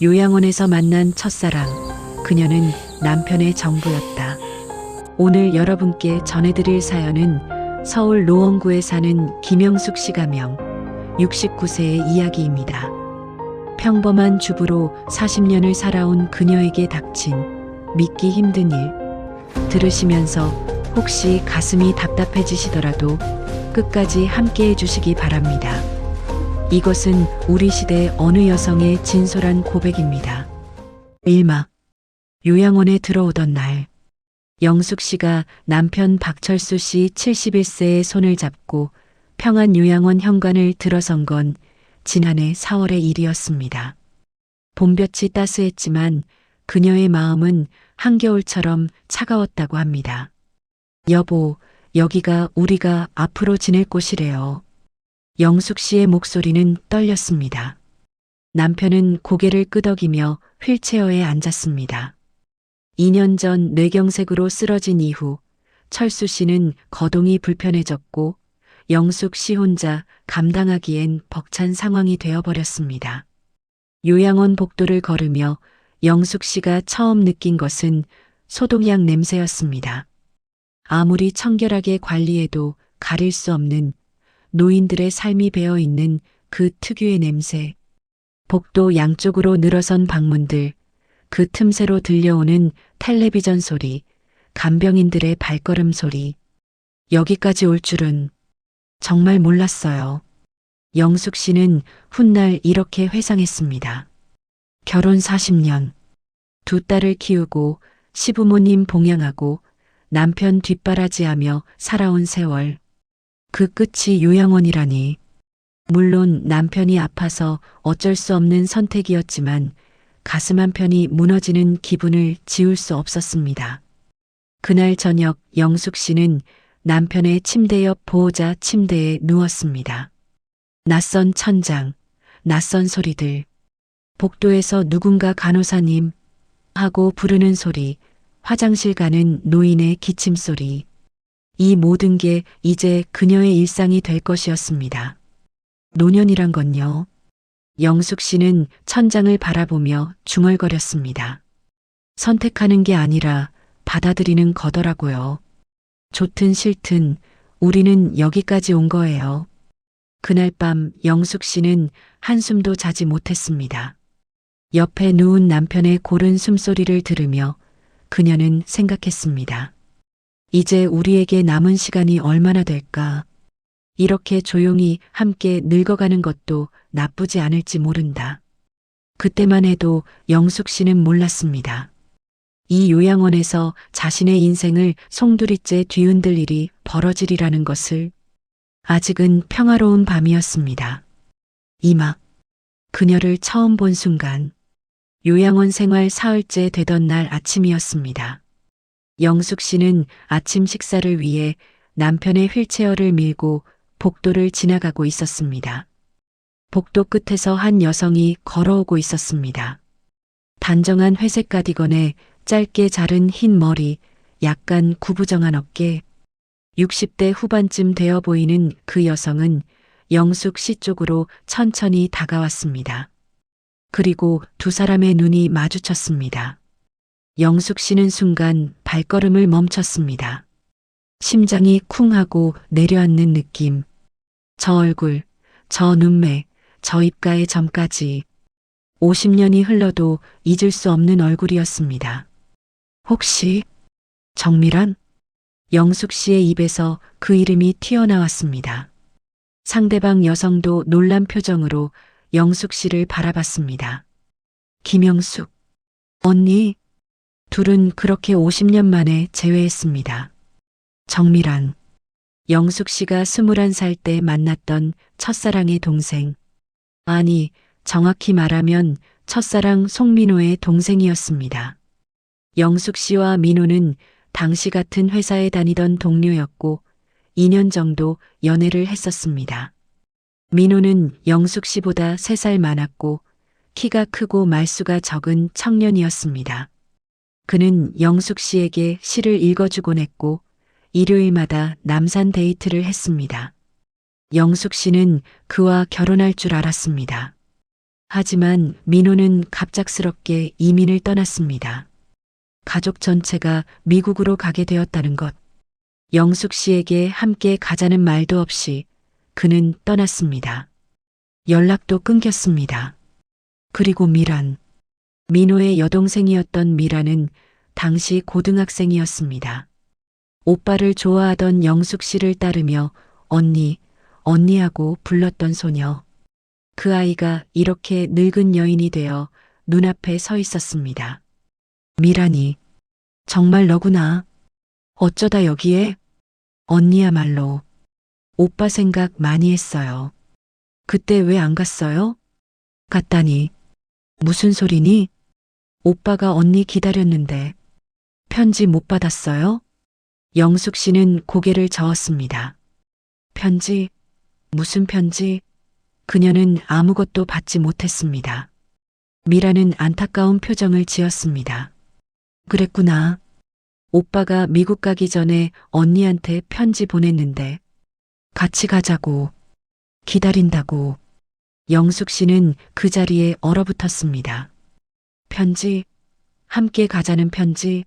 요양원에서 만난 첫사랑, 그녀는 남편의 전부였다. 오늘 여러분께 전해드릴 사연은 서울 노원구에 사는 김영숙 씨가 명 69세의 이야기입니다. 평범한 주부로 40년을 살아온 그녀에게 닥친 믿기 힘든 일, 들으시면서 혹시 가슴이 답답해지시더라도 끝까지 함께 해주시기 바랍니다. 이것은 우리 시대 어느 여성의 진솔한 고백입니다. 1막. 요양원에 들어오던 날, 영숙 씨가 남편 박철수 씨 71세의 손을 잡고 평안요양원 현관을 들어선 건 지난해 4월의 일이었습니다. 봄볕이 따스했지만 그녀의 마음은 한겨울처럼 차가웠다고 합니다. 여보, 여기가 우리가 앞으로 지낼 곳이래요. 영숙 씨의 목소리는 떨렸습니다. 남편은 고개를 끄덕이며 휠체어에 앉았습니다. 2년 전 뇌경색으로 쓰러진 이후 철수 씨는 거동이 불편해졌고 영숙 씨 혼자 감당하기엔 벅찬 상황이 되어버렸습니다. 요양원 복도를 걸으며 영숙 씨가 처음 느낀 것은 소독약 냄새였습니다. 아무리 청결하게 관리해도 가릴 수 없는 노인들의 삶이 배어있는 그 특유의 냄새. 복도 양쪽으로 늘어선 방문들, 그 틈새로 들려오는 텔레비전 소리, 간병인들의 발걸음 소리. 여기까지 올 줄은 정말 몰랐어요. 영숙 씨는 훗날 이렇게 회상했습니다. 결혼 40년, 두 딸을 키우고 시부모님 봉양하고 남편 뒷바라지하며 살아온 세월. 그 끝이 요양원이라니. 물론 남편이 아파서 어쩔 수 없는 선택이었지만 가슴 한편이 무너지는 기분을 지울 수 없었습니다. 그날 저녁 영숙 씨는 남편의 침대 옆 보호자 침대에 누웠습니다. 낯선 천장, 낯선 소리들, 복도에서 누군가 간호사님 하고 부르는 소리, 화장실 가는 노인의 기침 소리. 이 모든 게 이제 그녀의 일상이 될 것이었습니다. 노년이란 건요. 영숙 씨는 천장을 바라보며 중얼거렸습니다. 선택하는 게 아니라 받아들이는 거더라고요. 좋든 싫든 우리는 여기까지 온 거예요. 그날 밤 영숙 씨는 한숨도 자지 못했습니다. 옆에 누운 남편의 고른 숨소리를 들으며 그녀는 생각했습니다. 이제 우리에게 남은 시간이 얼마나 될까? 이렇게 조용히 함께 늙어가는 것도 나쁘지 않을지 모른다. 그때만 해도 영숙 씨는 몰랐습니다. 이 요양원에서 자신의 인생을 송두리째 뒤흔들 일이 벌어지리라는 것을. 아직은 평화로운 밤이었습니다. 이막. 그녀를 처음 본 순간, 요양원 생활 사흘째 되던 날 아침이었습니다. 영숙 씨는 아침 식사를 위해 남편의 휠체어를 밀고 복도를 지나가고 있었습니다. 복도 끝에서 한 여성이 걸어오고 있었습니다. 단정한 회색 가디건에 짧게 자른 흰 머리, 약간 구부정한 어깨. 60대 후반쯤 되어 보이는 그 여성은 영숙 씨 쪽으로 천천히 다가왔습니다. 그리고 두 사람의 눈이 마주쳤습니다. 영숙 씨는 순간 발걸음을 멈췄습니다. 심장이 쿵 하고 내려앉는 느낌. 저 얼굴, 저 눈매, 저 입가의 점까지 50년이 흘러도 잊을 수 없는 얼굴이었습니다. 혹시 정미란? 영숙 씨의 입에서 그 이름이 튀어나왔습니다. 상대방 여성도 놀란 표정으로 영숙 씨를 바라봤습니다. 김영숙, 언니. 둘은 그렇게 50년 만에 재회했습니다. 정미란, 영숙 씨가 21살 때 만났던 첫사랑의 동생. 아니, 정확히 말하면 첫사랑 송민호의 동생이었습니다. 영숙 씨와 민호는 당시 같은 회사에 다니던 동료였고 2년 정도 연애를 했었습니다. 민호는 영숙 씨보다 3살 많았고 키가 크고 말수가 적은 청년이었습니다. 그는 영숙 씨에게 시를 읽어주곤 했고 일요일마다 남산 데이트를 했습니다. 영숙 씨는 그와 결혼할 줄 알았습니다. 하지만 민호는 갑작스럽게 이민을 떠났습니다. 가족 전체가 미국으로 가게 되었다는 것. 영숙 씨에게 함께 가자는 말도 없이 그는 떠났습니다. 연락도 끊겼습니다. 그리고 미란. 민호의 여동생이었던 미란은 당시 고등학생이었습니다. 오빠를 좋아하던 영숙 씨를 따르며 언니, 언니하고 불렀던 소녀. 그 아이가 이렇게 늙은 여인이 되어 눈앞에 서 있었습니다. 미란이, 정말 너구나. 어쩌다 여기에? 언니야말로. 오빠 생각 많이 했어요. 그때 왜 안 갔어요? 갔다니. 무슨 소리니? 오빠가 언니 기다렸는데. 편지 못 받았어요? 영숙 씨는 고개를 저었습니다. 편지? 무슨 편지? 그녀는 아무것도 받지 못했습니다. 미라는 안타까운 표정을 지었습니다. 그랬구나. 오빠가 미국 가기 전에 언니한테 편지 보냈는데 같이 가자고, 기다린다고. 영숙 씨는 그 자리에 얼어붙었습니다. 편지? 함께 가자는 편지?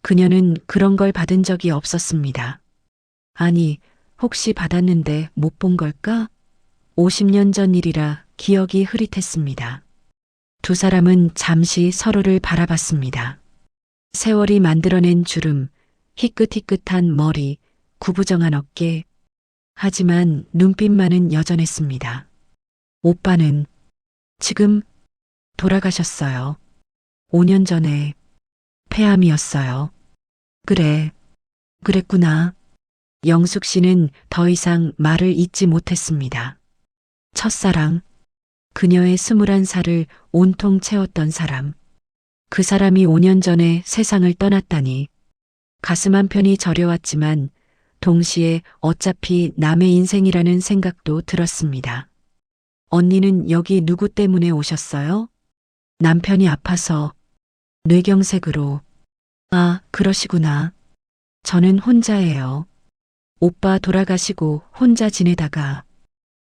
그녀는 그런 걸 받은 적이 없었습니다. 아니, 혹시 받았는데 못 본 걸까? 50년 전 일이라 기억이 흐릿했습니다. 두 사람은 잠시 서로를 바라봤습니다. 세월이 만들어낸 주름, 희끗희끗한 머리, 구부정한 어깨. 하지만 눈빛만은 여전했습니다. 오빠는 지금 돌아가셨어요. 5년 전에 폐암이었어요. 그래, 그랬구나. 영숙 씨는 더 이상 말을 잇지 못했습니다. 첫사랑, 그녀의 21살을 온통 채웠던 사람. 그 사람이 5년 전에 세상을 떠났다니. 가슴 한편이 저려왔지만 동시에 어차피 남의 인생이라는 생각도 들었습니다. 언니는 여기 누구 때문에 오셨어요? 남편이 아파서 뇌경색으로. 아, 그러시구나. 저는 혼자예요. 오빠 돌아가시고 혼자 지내다가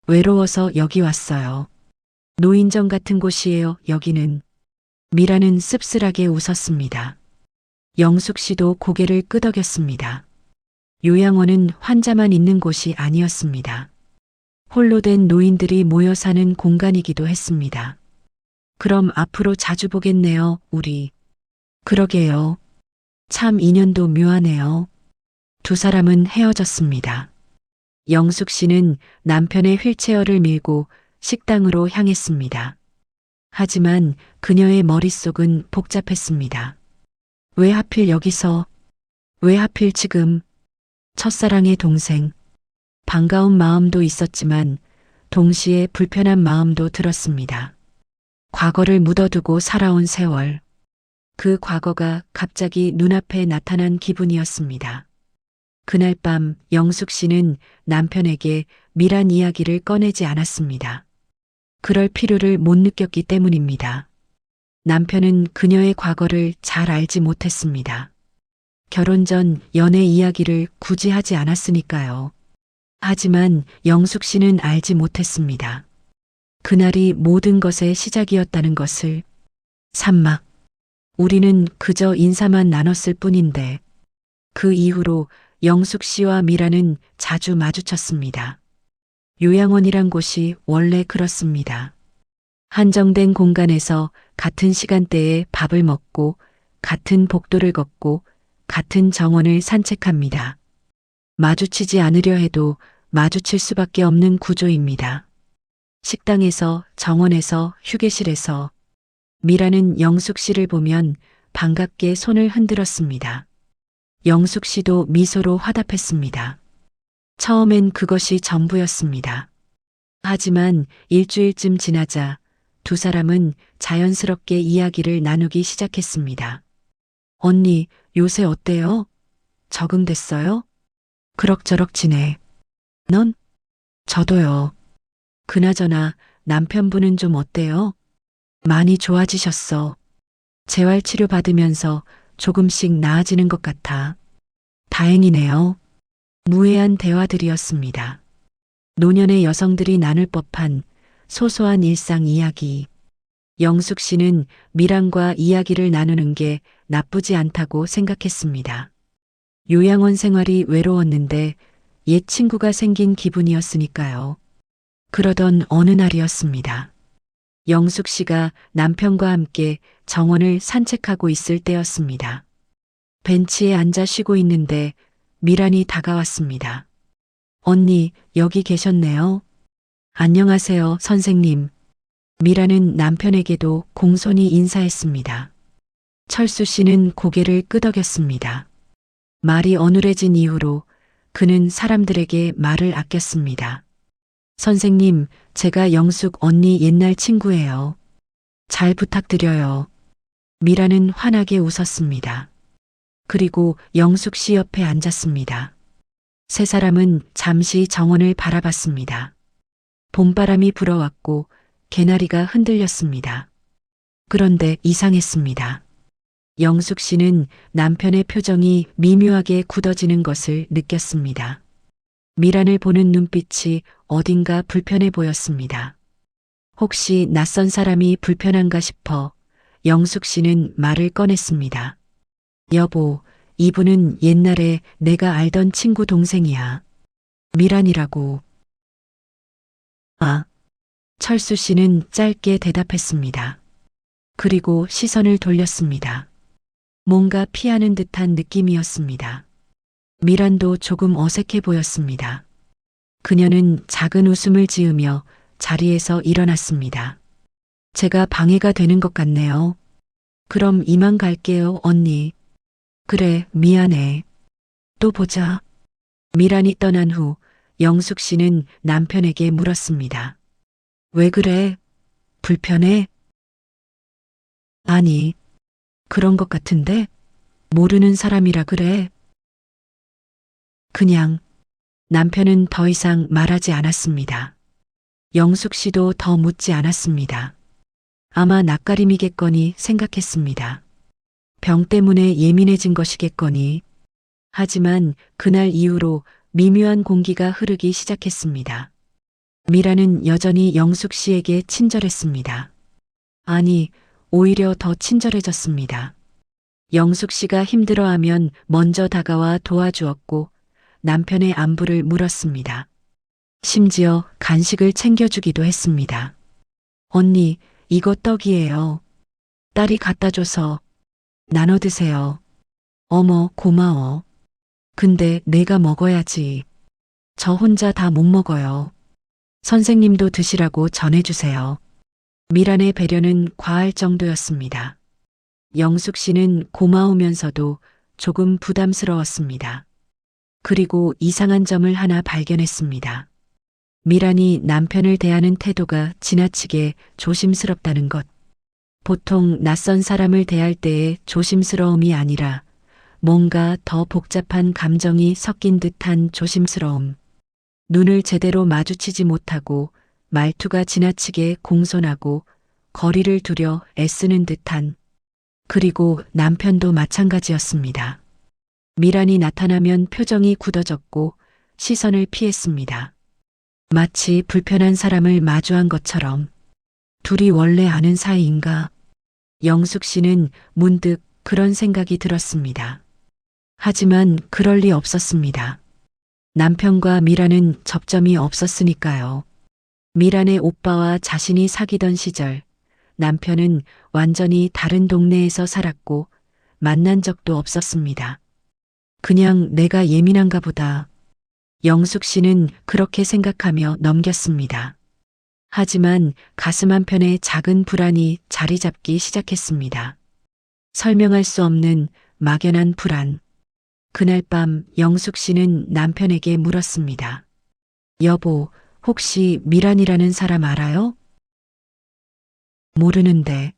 외로워서 여기 왔어요. 노인정 같은 곳이에요, 여기는. 미라는 씁쓸하게 웃었습니다. 영숙 씨도 고개를 끄덕였습니다. 요양원은 환자만 있는 곳이 아니었습니다. 홀로 된 노인들이 모여 사는 공간이기도 했습니다. 그럼 앞으로 자주 보겠네요, 우리. 그러게요. 참 인연도 묘하네요. 두 사람은 헤어졌습니다. 영숙 씨는 남편의 휠체어를 밀고 식당으로 향했습니다. 하지만 그녀의 머릿속은 복잡했습니다. 왜 하필 여기서? 왜 하필 지금? 첫사랑의 동생. 반가운 마음도 있었지만 동시에 불편한 마음도 들었습니다. 과거를 묻어두고 살아온 세월. 그 과거가 갑자기 눈앞에 나타난 기분이었습니다. 그날 밤 영숙 씨는 남편에게 미란 이야기를 꺼내지 않았습니다. 그럴 필요를 못 느꼈기 때문입니다. 남편은 그녀의 과거를 잘 알지 못했습니다. 결혼 전 연애 이야기를 굳이 하지 않았으니까요. 하지만 영숙 씨는 알지 못했습니다. 그날이 모든 것의 시작이었다는 것을. 산막. 우리는 그저 인사만 나눴을 뿐인데 그 이후로 영숙 씨와 미라는 자주 마주쳤습니다. 요양원이란 곳이 원래 그렇습니다. 한정된 공간에서 같은 시간대에 밥을 먹고 같은 복도를 걷고 같은 정원을 산책합니다. 마주치지 않으려 해도 마주칠 수밖에 없는 구조입니다. 식당에서, 정원에서, 휴게실에서 미라는 영숙 씨를 보면 반갑게 손을 흔들었습니다. 영숙 씨도 미소로 화답했습니다. 처음엔 그것이 전부였습니다. 하지만 일주일쯤 지나자 두 사람은 자연스럽게 이야기를 나누기 시작했습니다. 언니, 요새 어때요? 적응됐어요? 그럭저럭 지내. 넌? 저도요. 그나저나 남편분은 좀 어때요? 많이 좋아지셨어. 재활치료 받으면서 조금씩 나아지는 것 같아. 다행이네요. 무해한 대화들이었습니다. 노년의 여성들이 나눌 법한 소소한 일상 이야기. 영숙 씨는 미란과 이야기를 나누는 게 나쁘지 않다고 생각했습니다. 요양원 생활이 외로웠는데 옛 친구가 생긴 기분이었으니까요. 그러던 어느 날이었습니다. 영숙 씨가 남편과 함께 정원을 산책하고 있을 때였습니다. 벤치에 앉아 쉬고 있는데 미란이 다가왔습니다. 언니, 여기 계셨네요. 안녕하세요, 선생님. 미란은 남편에게도 공손히 인사했습니다. 철수 씨는 고개를 끄덕였습니다. 말이 어눌해진 이후로 그는 사람들에게 말을 아꼈습니다. 선생님, 제가 영숙 언니 옛날 친구예요. 잘 부탁드려요. 미라는 환하게 웃었습니다. 그리고 영숙 씨 옆에 앉았습니다. 세 사람은 잠시 정원을 바라봤습니다. 봄바람이 불어왔고 개나리가 흔들렸습니다. 그런데 이상했습니다. 영숙 씨는 남편의 표정이 미묘하게 굳어지는 것을 느꼈습니다. 미란을 보는 눈빛이 어딘가 불편해 보였습니다. 혹시 낯선 사람이 불편한가 싶어 영숙 씨는 말을 꺼냈습니다. 여보, 이분은 옛날에 내가 알던 친구 동생이야. 미란이라고. 아, 철수 씨는 짧게 대답했습니다. 그리고 시선을 돌렸습니다. 뭔가 피하는 듯한 느낌이었습니다. 미란도 조금 어색해 보였습니다. 그녀는 작은 웃음을 지으며 자리에서 일어났습니다. 제가 방해가 되는 것 같네요. 그럼 이만 갈게요, 언니. 그래, 미안해. 또 보자. 미란이 떠난 후 영숙 씨는 남편에게 물었습니다. 왜 그래? 불편해? 아니, 그런 것 같은데? 모르는 사람이라 그래. 그냥 남편은 더 이상 말하지 않았습니다. 영숙 씨도 더 묻지 않았습니다. 아마 낯가림이겠거니 생각했습니다. 병 때문에 예민해진 것이겠거니. 하지만 그날 이후로 미묘한 공기가 흐르기 시작했습니다. 미라는 여전히 영숙 씨에게 친절했습니다. 아니, 오히려 더 친절해졌습니다. 영숙 씨가 힘들어하면 먼저 다가와 도와주었고 남편의 안부를 물었습니다. 심지어 간식을 챙겨주기도 했습니다. 언니, 이거 떡이에요. 딸이 갖다 줘서 나눠 드세요. 어머, 고마워. 근데 내가 먹어야지. 저 혼자 다 못 먹어요. 선생님도 드시라고 전해주세요. 미란의 배려는 과할 정도였습니다. 영숙 씨는 고마우면서도 조금 부담스러웠습니다. 그리고 이상한 점을 하나 발견했습니다. 미란이 남편을 대하는 태도가 지나치게 조심스럽다는 것. 보통 낯선 사람을 대할 때의 조심스러움이 아니라 뭔가 더 복잡한 감정이 섞인 듯한 조심스러움. 눈을 제대로 마주치지 못하고 말투가 지나치게 공손하고 거리를 두려 애쓰는 듯한. 그리고 남편도 마찬가지였습니다. 미란이 나타나면 표정이 굳어졌고 시선을 피했습니다. 마치 불편한 사람을 마주한 것처럼. 둘이 원래 아는 사이인가? 영숙 씨는 문득 그런 생각이 들었습니다. 하지만 그럴 리 없었습니다. 남편과 미란은 접점이 없었으니까요. 미란의 오빠와 자신이 사귀던 시절 남편은 완전히 다른 동네에서 살았고 만난 적도 없었습니다. 그냥 내가 예민한가 보다. 영숙 씨는 그렇게 생각하며 넘겼습니다. 하지만 가슴 한편에 작은 불안이 자리 잡기 시작했습니다. 설명할 수 없는 막연한 불안. 그날 밤 영숙 씨는 남편에게 물었습니다. 여보, 혹시 미란이라는 사람 알아요? 모르는데.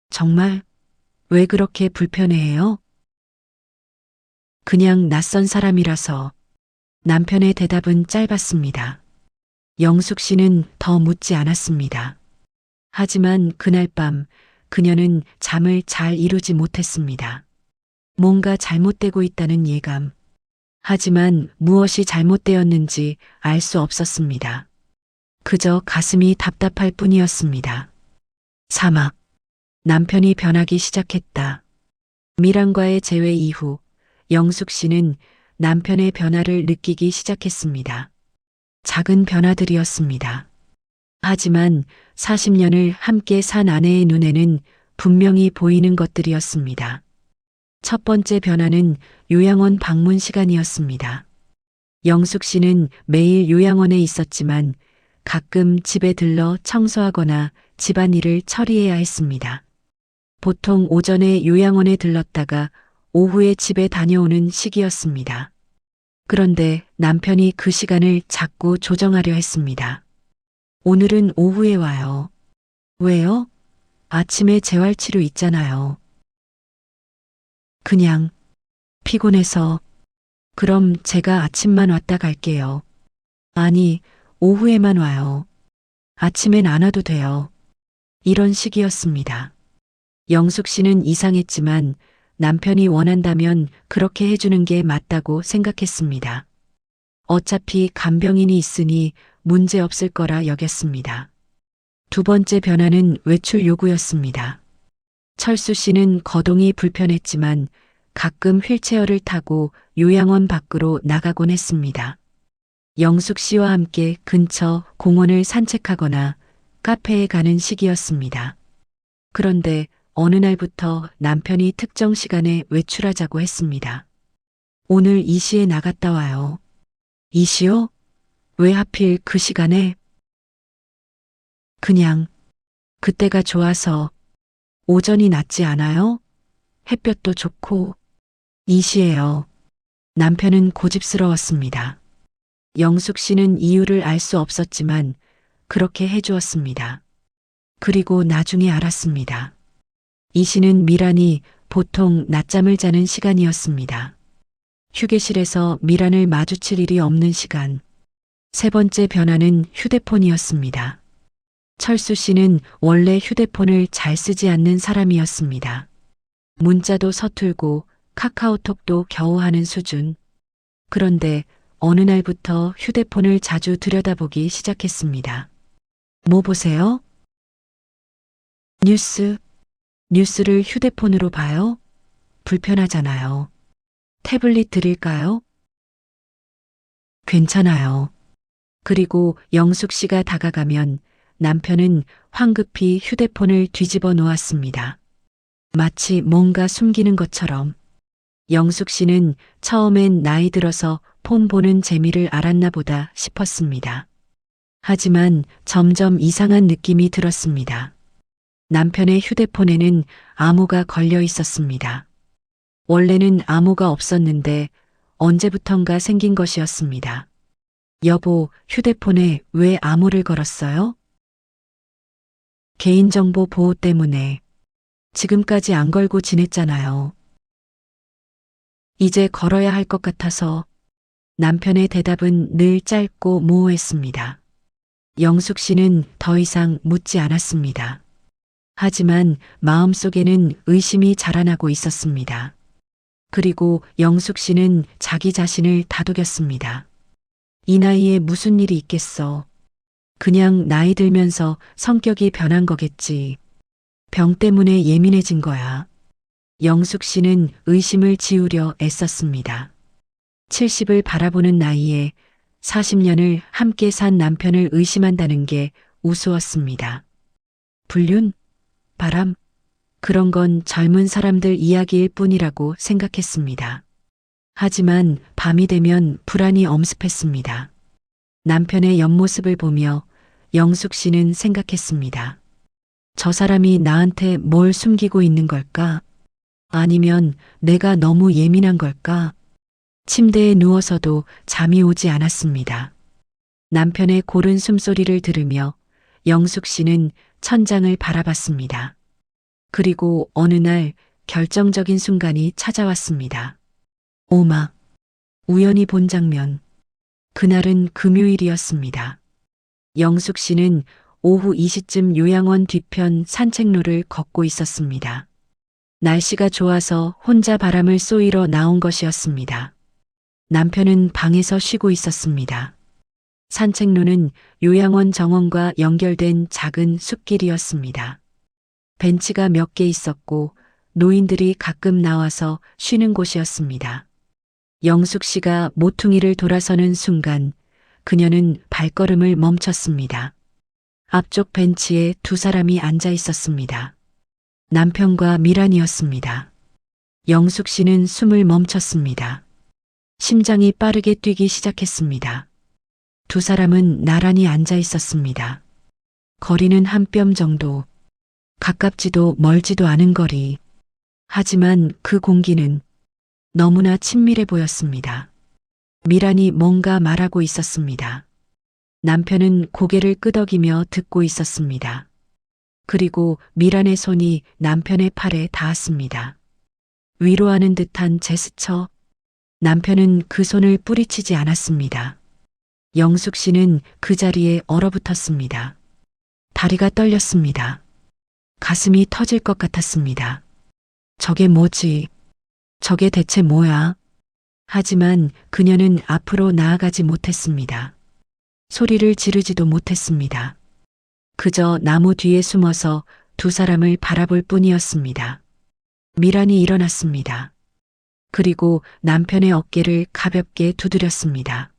정말? 왜 그렇게 불편해해요? 그냥 낯선 사람이라서. 남편의 대답은 짧았습니다. 영숙 씨는 더 묻지 않았습니다. 하지만 그날 밤 그녀는 잠을 잘 이루지 못했습니다. 뭔가 잘못되고 있다는 예감. 하지만 무엇이 잘못되었는지 알 수 없었습니다. 그저 가슴이 답답할 뿐이었습니다. 사막. 남편이 변하기 시작했다. 미란과의 재회 이후 영숙 씨는 남편의 변화를 느끼기 시작했습니다. 작은 변화들이었습니다. 하지만 40년을 함께 산 아내의 눈에는 분명히 보이는 것들이었습니다. 첫 번째 변화는 요양원 방문 시간이었습니다. 영숙 씨는 매일 요양원에 있었지만 가끔 집에 들러 청소하거나 집안일을 처리해야 했습니다. 보통 오전에 요양원에 들렀다가 오후에 집에 다녀오는 시기였습니다. 그런데 남편이 그 시간을 자꾸 조정하려 했습니다. 오늘은 오후에 와요. 왜요? 아침에 재활치료 있잖아요. 그냥 피곤해서. 그럼 제가 아침만 왔다 갈게요. 아니, 오후에만 와요. 아침엔 안 와도 돼요. 이런 식이었습니다. 영숙 씨는 이상했지만 남편이 원한다면 그렇게 해주는 게 맞다고 생각했습니다. 어차피 간병인이 있으니 문제 없을 거라 여겼습니다. 두 번째 변화는 외출 요구였습니다. 철수 씨는 거동이 불편했지만 가끔 휠체어를 타고 요양원 밖으로 나가곤 했습니다. 영숙 씨와 함께 근처 공원을 산책하거나 카페에 가는 시기였습니다. 그런데 어느 날부터 남편이 특정 시간에 외출하자고 했습니다. 오늘 2시에 나갔다 와요. 2시요? 왜 하필 그 시간에? 그냥 그때가 좋아서. 오전이 낫지 않아요? 햇볕도 좋고. 2시예요. 남편은 고집스러웠습니다. 영숙 씨는 이유를 알 수 없었지만 그렇게 해주었습니다. 그리고 나중에 알았습니다. 이 시는 미란이 보통 낮잠을 자는 시간이었습니다. 휴게실에서 미란을 마주칠 일이 없는 시간. 세 번째 변화는 휴대폰이었습니다. 철수 씨는 원래 휴대폰을 잘 쓰지 않는 사람이었습니다. 문자도 서툴고 카카오톡도 겨우 하는 수준. 그런데 어느 날부터 휴대폰을 자주 들여다보기 시작했습니다. 뭐 보세요? 뉴스를 휴대폰으로 봐요? 불편하잖아요. 태블릿 드릴까요? 괜찮아요. 그리고 영숙 씨가 다가가면 남편은 황급히 휴대폰을 뒤집어 놓았습니다. 마치 뭔가 숨기는 것처럼. 영숙 씨는 처음엔 나이 들어서 폰 보는 재미를 알았나 보다 싶었습니다. 하지만 점점 이상한 느낌이 들었습니다. 남편의 휴대폰에는 암호가 걸려 있었습니다. 원래는 암호가 없었는데 언제부턴가 생긴 것이었습니다. 여보, 휴대폰에 왜 암호를 걸었어요? 개인정보 보호 때문에. 지금까지 안 걸고 지냈잖아요. 이제 걸어야 할 것 같아서. 남편의 대답은 늘 짧고 모호했습니다. 영숙 씨는 더 이상 묻지 않았습니다. 하지만 마음속에는 의심이 자라나고 있었습니다. 그리고 영숙 씨는 자기 자신을 다독였습니다. 이 나이에 무슨 일이 있겠어. 그냥 나이 들면서 성격이 변한 거겠지. 병 때문에 예민해진 거야. 영숙 씨는 의심을 지우려 애썼습니다. 70을 바라보는 나이에 40년을 함께 산 남편을 의심한다는 게 우스웠습니다. 불륜? 바람? 그런 건 젊은 사람들 이야기일 뿐이라고 생각했습니다. 하지만 밤이 되면 불안이 엄습했습니다. 남편의 옆모습을 보며 영숙 씨는 생각했습니다. 저 사람이 나한테 뭘 숨기고 있는 걸까? 아니면 내가 너무 예민한 걸까? 침대에 누워서도 잠이 오지 않았습니다. 남편의 고른 숨소리를 들으며 영숙 씨는 천장을 바라봤습니다. 그리고 어느 날 결정적인 순간이 찾아왔습니다. 오마. 우연히 본 장면. 그날은 금요일이었습니다. 영숙 씨는 오후 2시쯤 요양원 뒤편 산책로를 걷고 있었습니다. 날씨가 좋아서 혼자 바람을 쏘이러 나온 것이었습니다. 남편은 방에서 쉬고 있었습니다. 산책로는 요양원 정원과 연결된 작은 숲길이었습니다. 벤치가 몇 개 있었고 노인들이 가끔 나와서 쉬는 곳이었습니다. 영숙 씨가 모퉁이를 돌아서는 순간 그녀는 발걸음을 멈췄습니다. 앞쪽 벤치에 두 사람이 앉아 있었습니다. 남편과 미란이었습니다. 영숙 씨는 숨을 멈췄습니다. 심장이 빠르게 뛰기 시작했습니다. 두 사람은 나란히 앉아 있었습니다. 거리는 한 뼘 정도, 가깝지도 멀지도 않은 거리. 하지만 그 공기는 너무나 친밀해 보였습니다. 미란이 뭔가 말하고 있었습니다. 남편은 고개를 끄덕이며 듣고 있었습니다. 그리고 미란의 손이 남편의 팔에 닿았습니다. 위로하는 듯한 제스처. 남편은 그 손을 뿌리치지 않았습니다. 영숙 씨는 그 자리에 얼어붙었습니다. 다리가 떨렸습니다. 가슴이 터질 것 같았습니다. 저게 뭐지? 저게 대체 뭐야? 하지만 그녀는 앞으로 나아가지 못했습니다. 소리를 지르지도 못했습니다. 그저 나무 뒤에 숨어서 두 사람을 바라볼 뿐이었습니다. 미란이 일어났습니다. 그리고 남편의 어깨를 가볍게 두드렸습니다.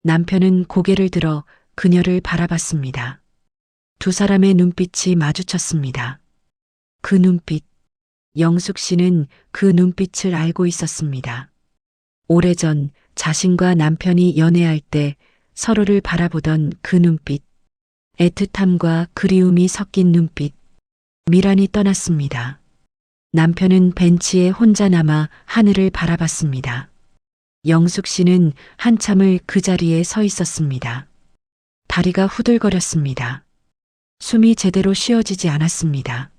남편은 고개를 들어 그녀를 바라봤습니다. 두 사람의 눈빛이 마주쳤습니다. 그 눈빛, 영숙 씨는 그 눈빛을 알고 있었습니다. 오래전 자신과 남편이 연애할 때 서로를 바라보던 그 눈빛, 애틋함과 그리움이 섞인 눈빛. 미란이 떠났습니다. 남편은 벤치에 혼자 남아 하늘을 바라봤습니다. 영숙 씨는 한참을 그 자리에 서 있었습니다. 다리가 후들거렸습니다. 숨이 제대로 쉬어지지 않았습니다.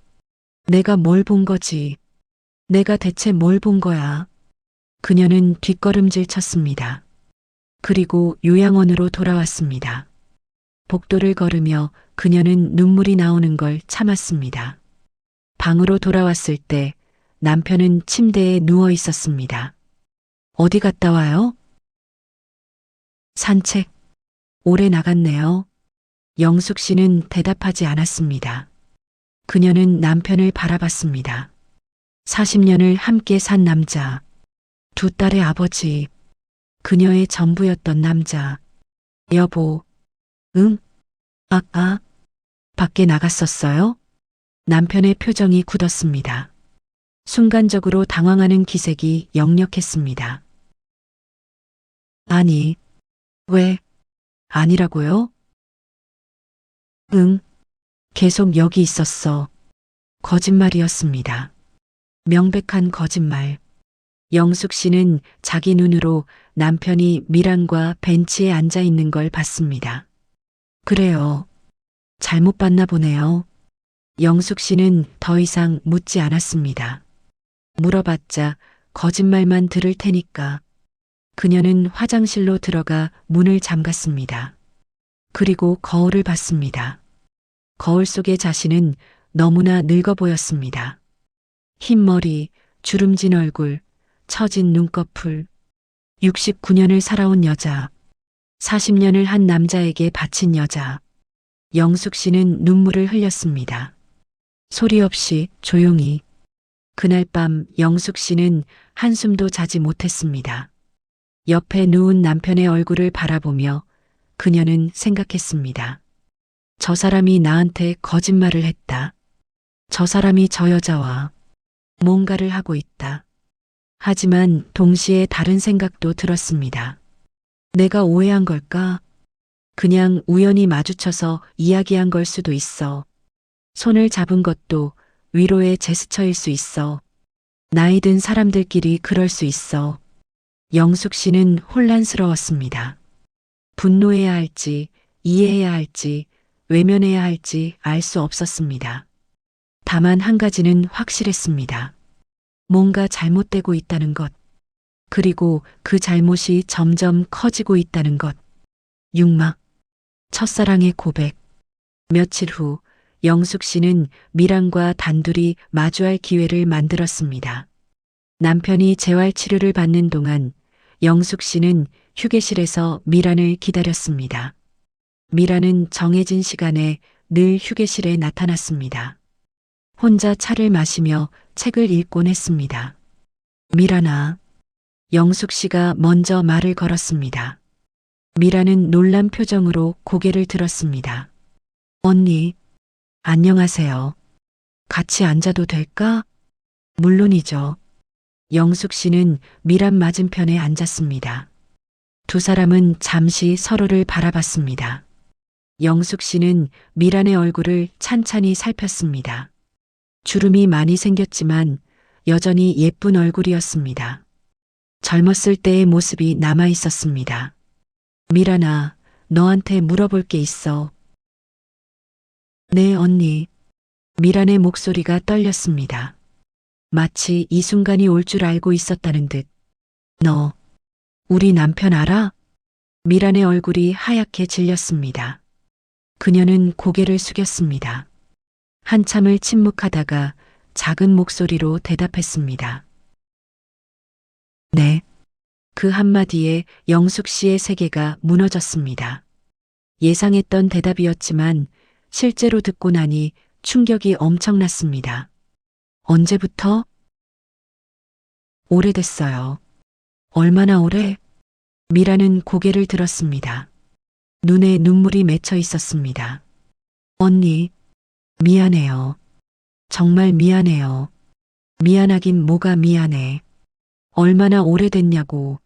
내가 뭘 본 거지? 내가 대체 뭘 본 거야? 그녀는 뒷걸음질 쳤습니다. 그리고 요양원으로 돌아왔습니다. 복도를 걸으며 그녀는 눈물이 나오는 걸 참았습니다. 방으로 돌아왔을 때 남편은 침대에 누워 있었습니다. 어디 갔다 와요? 산책. 오래 나갔네요. 영숙 씨는 대답하지 않았습니다. 그녀는 남편을 바라봤습니다. 40년을 함께 산 남자, 두 딸의 아버지, 그녀의 전부였던 남자. 여보, 응? 밖에 나갔었어요? 남편의 표정이 굳었습니다. 순간적으로 당황하는 기색이 역력했습니다. 아니, 왜? 아니라고요? 응, 계속 여기 있었어. 거짓말이었습니다. 명백한 거짓말. 영숙 씨는 자기 눈으로 남편이 미란과 벤치에 앉아 있는 걸 봤습니다. 그래요. 잘못 봤나 보네요. 영숙 씨는 더 이상 묻지 않았습니다. 물어봤자 거짓말만 들을 테니까. 그녀는 화장실로 들어가 문을 잠갔습니다. 그리고 거울을 봤습니다. 거울 속의 자신은 너무나 늙어 보였습니다. 흰 머리, 주름진 얼굴, 처진 눈꺼풀. 69년을 살아온 여자, 40년을 한 남자에게 바친 여자. 영숙 씨는 눈물을 흘렸습니다. 소리 없이 조용히. 그날 밤 영숙 씨는 한숨도 자지 못했습니다. 옆에 누운 남편의 얼굴을 바라보며 그녀는 생각했습니다. 저 사람이 나한테 거짓말을 했다. 저 사람이 저 여자와 뭔가를 하고 있다. 하지만 동시에 다른 생각도 들었습니다. 내가 오해한 걸까? 그냥 우연히 마주쳐서 이야기한 걸 수도 있어. 손을 잡은 것도 위로의 제스처일 수 있어. 나이 든 사람들끼리 그럴 수 있어. 영숙 씨는 혼란스러웠습니다. 분노해야 할지, 이해해야 할지, 외면해야 할지 알 수 없었습니다. 다만 한 가지는 확실했습니다. 뭔가 잘못되고 있다는 것. 그리고 그 잘못이 점점 커지고 있다는 것. 육막. 첫사랑의 고백. 며칠 후 영숙 씨는 미란과 단둘이 마주할 기회를 만들었습니다. 남편이 재활 치료를 받는 동안 영숙 씨는 휴게실에서 미란을 기다렸습니다. 미란은 정해진 시간에 늘 휴게실에 나타났습니다. 혼자 차를 마시며 책을 읽곤 했습니다. 미란아, 영숙 씨가 먼저 말을 걸었습니다. 미라는 놀란 표정으로 고개를 들었습니다. 언니, 안녕하세요. 같이 앉아도 될까? 물론이죠. 영숙 씨는 미란 맞은편에 앉았습니다. 두 사람은 잠시 서로를 바라봤습니다. 영숙 씨는 미란의 얼굴을 찬찬히 살폈습니다. 주름이 많이 생겼지만 여전히 예쁜 얼굴이었습니다. 젊었을 때의 모습이 남아 있었습니다. 미란아, 너한테 물어볼 게 있어. 네, 언니. 미란의 목소리가 떨렸습니다. 마치 이 순간이 올 줄 알고 있었다는 듯. 너, 우리 남편 알아? 미란의 얼굴이 하얗게 질렸습니다. 그녀는 고개를 숙였습니다. 한참을 침묵하다가 작은 목소리로 대답했습니다. 네. 그 한마디에 영숙 씨의 세계가 무너졌습니다. 예상했던 대답이었지만 실제로 듣고 나니 충격이 엄청났습니다. 언제부터? 오래됐어요. 얼마나 오래? 미라는 고개를 들었습니다. 눈에 눈물이 맺혀 있었습니다. 언니, 미안해요. 정말 미안해요. 미안하긴 뭐가 미안해. 얼마나 오래됐냐고.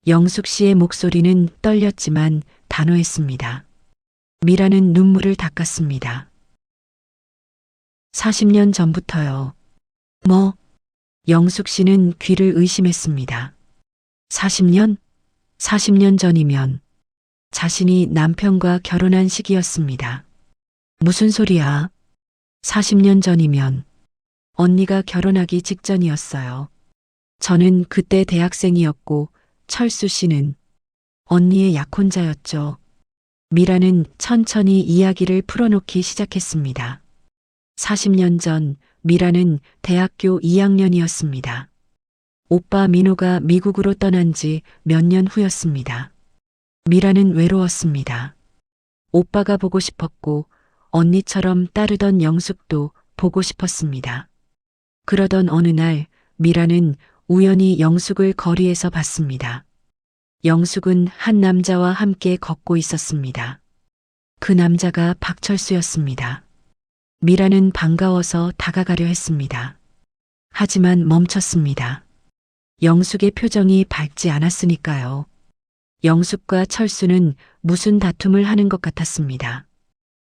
영숙 씨의 목소리는 떨렸지만 단호했습니다. 미라는 눈물을 닦았습니다. 40년 전부터요. 뭐? 영숙 씨는 귀를 의심했습니다. 40년? 40년 전이면 자신이 남편과 결혼한 시기였습니다. 무슨 소리야? 40년 전이면 언니가 결혼하기 직전이었어요. 저는 그때 대학생이었고 철수 씨는 언니의 약혼자였죠. 미라는 천천히 이야기를 풀어놓기 시작했습니다. 40년 전 미라는 대학교 2학년이었습니다. 오빠 민호가 미국으로 떠난 지 몇 년 후였습니다. 미라는 외로웠습니다. 오빠가 보고 싶었고 언니처럼 따르던 영숙도 보고 싶었습니다. 그러던 어느 날 미라는 우연히 영숙을 거리에서 봤습니다. 영숙은 한 남자와 함께 걷고 있었습니다. 그 남자가 박철수였습니다. 미라는 반가워서 다가가려 했습니다. 하지만 멈췄습니다. 영숙의 표정이 밝지 않았으니까요. 영숙과 철수는 무슨 다툼을 하는 것 같았습니다.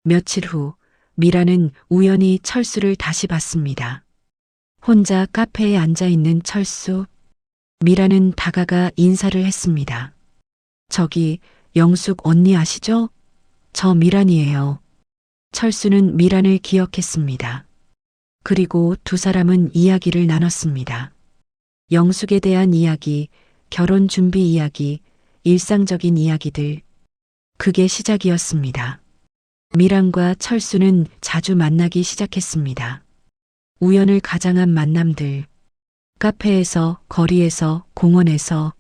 며칠 후 미라는 우연히 철수를 다시 봤습니다. 혼자 카페에 앉아 있는 철수. 미라는 다가가 인사를 했습니다. 저기 영숙 언니 아시죠? 저 미란이에요. 철수는 미란을 기억했습니다. 그리고 두 사람은 이야기를 나눴습니다. 영숙에 대한 이야기, 결혼 준비 이야기, 일상적인 이야기들. 그게 시작이었습니다. 미란과 철수는 자주 만나기 시작했습니다. 우연을 가장한 만남들. 카페에서, 거리에서, 공원에서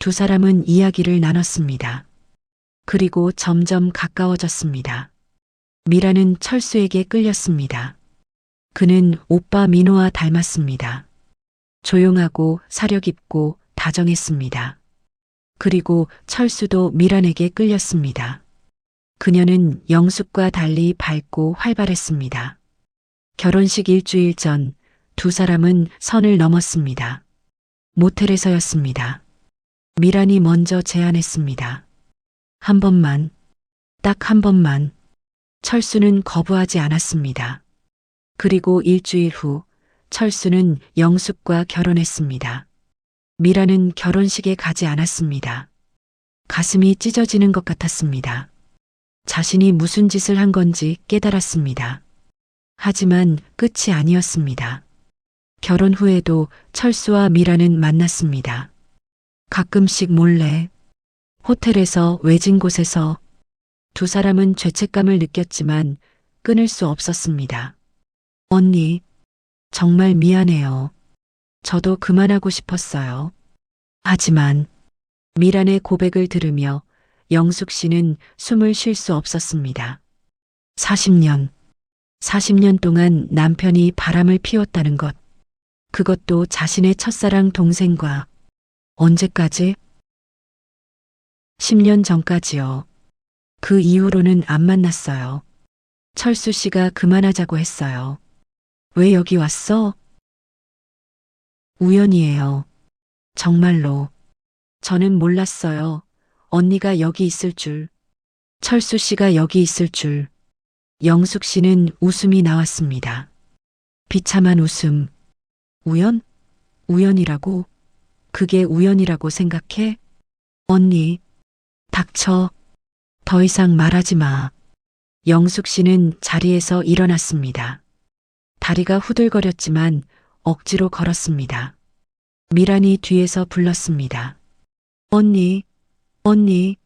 두 사람은 이야기를 나눴습니다. 그리고 점점 가까워졌습니다. 미라는 철수에게 끌렸습니다. 그는 오빠 민호와 닮았습니다. 조용하고 사려 깊고 다정했습니다. 그리고 철수도 미란에게 끌렸습니다. 그녀는 영숙과 달리 밝고 활발했습니다. 결혼식 일주일 전 두 사람은 선을 넘었습니다. 모텔에서였습니다. 미란이 먼저 제안했습니다. 한 번만, 딱 한 번만. 철수는 거부하지 않았습니다. 그리고 일주일 후 철수는 영숙과 결혼했습니다. 미라는 결혼식에 가지 않았습니다. 가슴이 찢어지는 것 같았습니다. 자신이 무슨 짓을 한 건지 깨달았습니다. 하지만 끝이 아니었습니다. 결혼 후에도 철수와 미라는 만났습니다. 가끔씩 몰래, 호텔에서, 외진 곳에서. 두 사람은 죄책감을 느꼈지만 끊을 수 없었습니다. 언니, 정말 미안해요. 저도 그만하고 싶었어요. 하지만 미란의 고백을 들으며 영숙 씨는 숨을 쉴 수 없었습니다. 40년. 40년 동안 남편이 바람을 피웠다는 것. 그것도 자신의 첫사랑 동생과. 언제까지? 10년 전까지요. 그 이후로는 안 만났어요. 철수 씨가 그만하자고 했어요. 왜 여기 왔어? 우연이에요. 정말로. 저는 몰랐어요. 언니가 여기 있을 줄. 철수 씨가 여기 있을 줄. 영숙 씨는 웃음이 나왔습니다. 비참한 웃음. 우연? 우연이라고? 그게 우연이라고 생각해? 언니, 닥쳐. 더 이상 말하지 마. 영숙 씨는 자리에서 일어났습니다. 다리가 후들거렸지만 억지로 걸었습니다. 미란이 뒤에서 불렀습니다. 언니, 언니.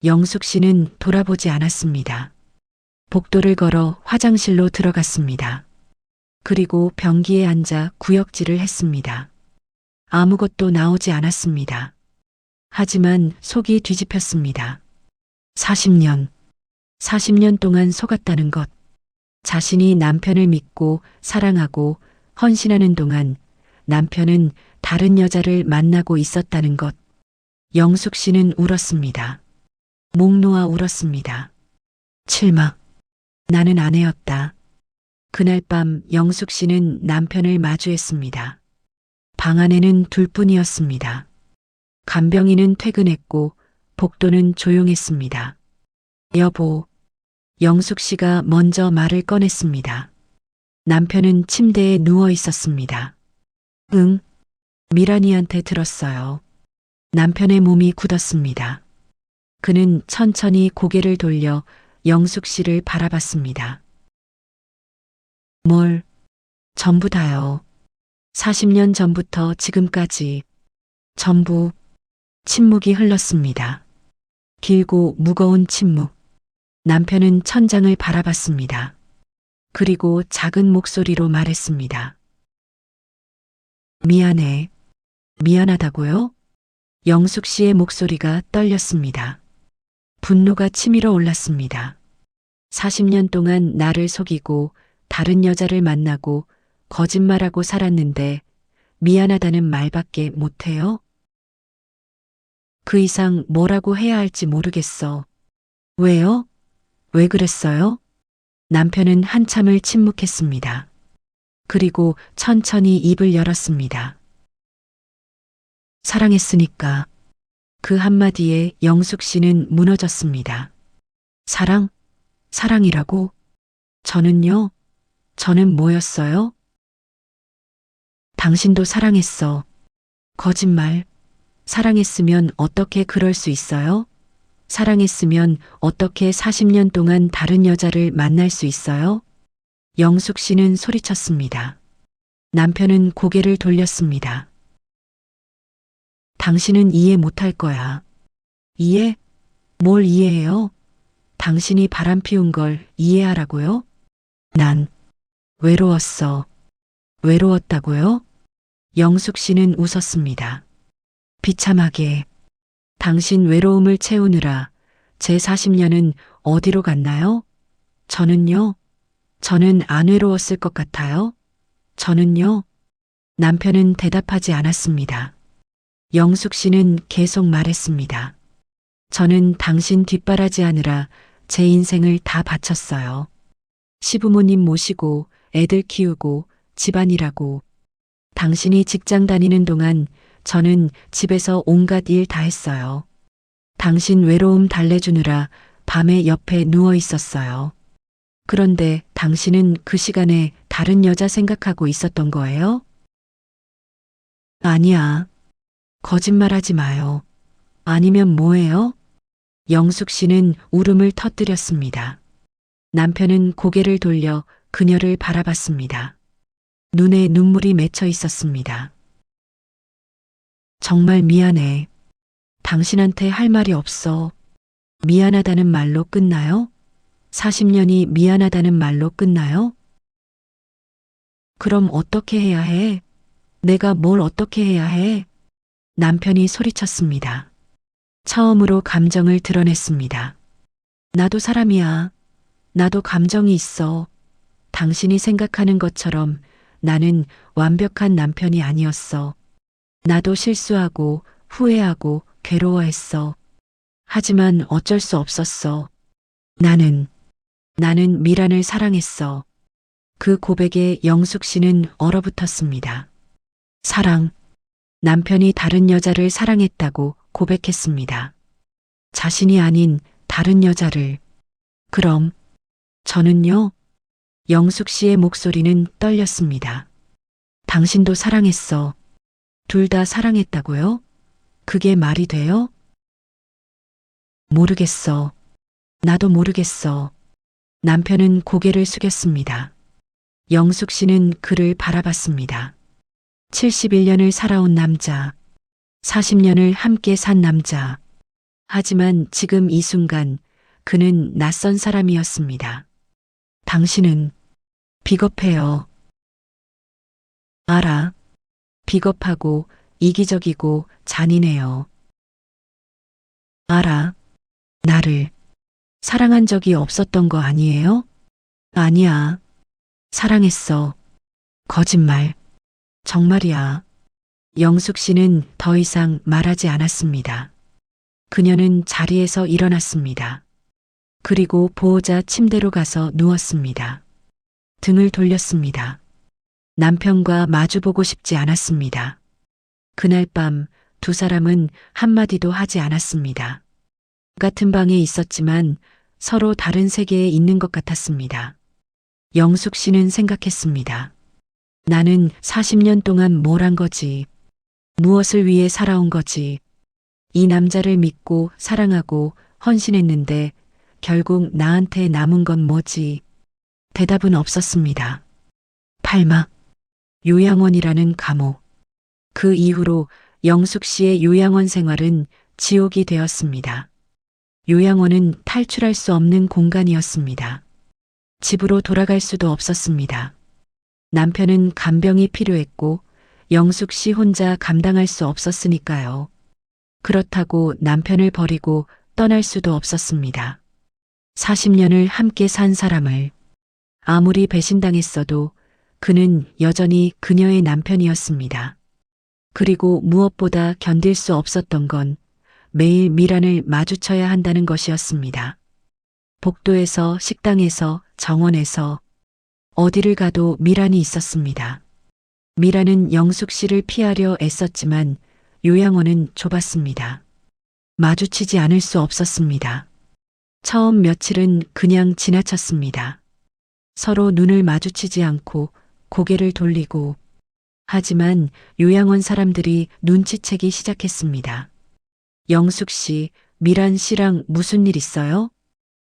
영숙 씨는 돌아보지 않았습니다. 복도를 걸어 화장실로 들어갔습니다. 그리고 변기에 앉아 구역질을 했습니다. 아무것도 나오지 않았습니다. 하지만 속이 뒤집혔습니다. 40년 동안 속았다는 것. 자신이 남편을 믿고 사랑하고 헌신하는 동안 남편은 다른 여자를 만나고 있었다는 것. 영숙 씨는 울었습니다. 목 놓아 울었습니다. 칠막. 나는 아내였다. 그날 밤 영숙 씨는 남편을 마주했습니다. 방 안에는 둘뿐이었습니다. 간병인은 퇴근했고 복도는 조용했습니다. 여보. 영숙 씨가 먼저 말을 꺼냈습니다. 남편은 침대에 누워 있었습니다. 응. 미란이한테 들었어요. 남편의 몸이 굳었습니다. 그는 천천히 고개를 돌려 영숙 씨를 바라봤습니다. 뭘? 전부 다요. 40년 전부터 지금까지. 전부. 침묵이 흘렀습니다. 길고 무거운 침묵. 남편은 천장을 바라봤습니다. 그리고 작은 목소리로 말했습니다. 미안해. 미안하다고요? 영숙 씨의 목소리가 떨렸습니다. 분노가 치밀어 올랐습니다. 40년 동안 나를 속이고 다른 여자를 만나고 거짓말하고 살았는데 미안하다는 말밖에 못해요? 그 이상 뭐라고 해야 할지 모르겠어. 왜요? 왜 그랬어요? 남편은 한참을 침묵했습니다. 그리고 천천히 입을 열었습니다. 사랑했으니까. 그 한마디에 영숙 씨는 무너졌습니다. 사랑? 사랑이라고? 저는요? 저는 뭐였어요? 당신도 사랑했어. 거짓말. 사랑했으면 어떻게 그럴 수 있어요? 사랑했으면 어떻게 40년 동안 다른 여자를 만날 수 있어요? 영숙 씨는 소리쳤습니다. 남편은 고개를 돌렸습니다. 당신은 이해 못할 거야. 이해? 뭘 이해해요? 당신이 바람 피운 걸 이해하라고요? 난 외로웠어. 외로웠다고요? 영숙 씨는 웃었습니다. 비참하게. 당신 외로움을 채우느라 제 40년은 어디로 갔나요? 저는요? 저는 안 외로웠을 것 같아요. 저는요? 남편은 대답하지 않았습니다. 영숙 씨는 계속 말했습니다. 저는 당신 뒷바라지 하느라 제 인생을 다 바쳤어요. 시부모님 모시고 애들 키우고 집안일하고. 당신이 직장 다니는 동안 저는 집에서 온갖 일 다 했어요. 당신 외로움 달래주느라 밤에 옆에 누워 있었어요. 그런데 당신은 그 시간에 다른 여자 생각하고 있었던 거예요? 아니야. 거짓말하지 마요. 아니면 뭐예요? 영숙 씨는 울음을 터뜨렸습니다. 남편은 고개를 돌려 그녀를 바라봤습니다. 눈에 눈물이 맺혀 있었습니다. 정말 미안해. 당신한테 할 말이 없어. 미안하다는 말로 끝나요? 40년이 미안하다는 말로 끝나요? 그럼 어떻게 해야 해? 내가 뭘 어떻게 해야 해? 남편이 소리쳤습니다. 처음으로 감정을 드러냈습니다. 나도 사람이야. 나도 감정이 있어. 당신이 생각하는 것처럼 나는 완벽한 남편이 아니었어. 나도 실수하고 후회하고 괴로워했어. 하지만 어쩔 수 없었어. 나는 미란을 사랑했어. 그 고백에 영숙 씨는 얼어붙었습니다. 사랑. 남편이 다른 여자를 사랑했다고 고백했습니다. 자신이 아닌 다른 여자를. 그럼 저는요? 영숙 씨의 목소리는 떨렸습니다. 당신도 사랑했어. 둘 다 사랑했다고요? 그게 말이 돼요? 모르겠어. 나도 모르겠어. 남편은 고개를 숙였습니다. 영숙 씨는 그를 바라봤습니다. 71년을 살아온 남자, 40년을 함께 산 남자. 하지만 지금 이 순간 그는 낯선 사람이었습니다. 당신은 비겁해요. 알아. 비겁하고 이기적이고 잔인해요. 알아. 나를 사랑한 적이 없었던 거 아니에요? 아니야. 사랑했어. 거짓말. 정말이야. 영숙 씨는 더 이상 말하지 않았습니다. 그녀는 자리에서 일어났습니다. 그리고 보호자 침대로 가서 누웠습니다. 등을 돌렸습니다. 남편과 마주보고 싶지 않았습니다. 그날 밤 두 사람은 한마디도 하지 않았습니다. 같은 방에 있었지만 서로 다른 세계에 있는 것 같았습니다. 영숙 씨는 생각했습니다. 나는 40년 동안 뭘 한 거지? 무엇을 위해 살아온 거지? 이 남자를 믿고 사랑하고 헌신했는데 결국 나한테 남은 건 뭐지? 대답은 없었습니다. 팔막, 요양원이라는 감옥. 그 이후로 영숙 씨의 요양원 생활은 지옥이 되었습니다. 요양원은 탈출할 수 없는 공간이었습니다. 집으로 돌아갈 수도 없었습니다. 남편은 간병이 필요했고 영숙 씨 혼자 감당할 수 없었으니까요. 그렇다고 남편을 버리고 떠날 수도 없었습니다. 40년을 함께 산 사람을 아무리 배신당했어도 그는 여전히 그녀의 남편이었습니다. 그리고 무엇보다 견딜 수 없었던 건 매일 미란을 마주쳐야 한다는 것이었습니다. 복도에서, 식당에서, 정원에서 어디를 가도 미란이 있었습니다. 미란은 영숙 씨를 피하려 애썼지만 요양원은 좁았습니다. 마주치지 않을 수 없었습니다. 처음 며칠은 그냥 지나쳤습니다. 서로 눈을 마주치지 않고 고개를 돌리고. 하지만 요양원 사람들이 눈치채기 시작했습니다. 영숙 씨, 미란 씨랑 무슨 일 있어요?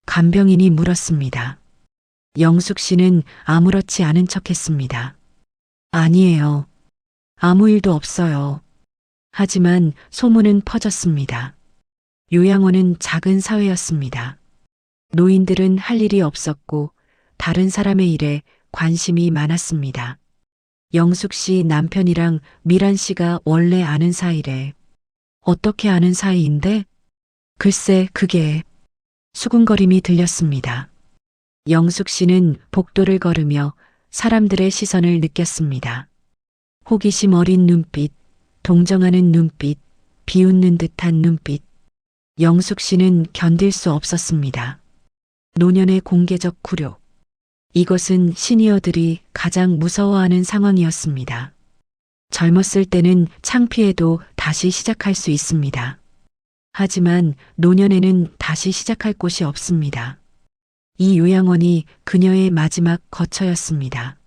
간병인이 물었습니다. 영숙 씨는 아무렇지 않은 척했습니다. 아니에요. 아무 일도 없어요. 하지만 소문은 퍼졌습니다. 요양원은 작은 사회였습니다. 노인들은 할 일이 없었고 다른 사람의 일에 관심이 많았습니다. 영숙 씨 남편이랑 미란 씨가 원래 아는 사이래. 어떻게 아는 사이인데? 글쎄 그게. 수군거림이 들렸습니다. 영숙 씨는 복도를 걸으며 사람들의 시선을 느꼈습니다. 호기심 어린 눈빛, 동정하는 눈빛, 비웃는 듯한 눈빛. 영숙 씨는 견딜 수 없었습니다. 노년의 공개적 굴욕. 이것은 시니어들이 가장 무서워하는 상황이었습니다. 젊었을 때는 창피해도 다시 시작할 수 있습니다. 하지만 노년에는 다시 시작할 곳이 없습니다. 이 요양원이 그녀의 마지막 거처였습니다.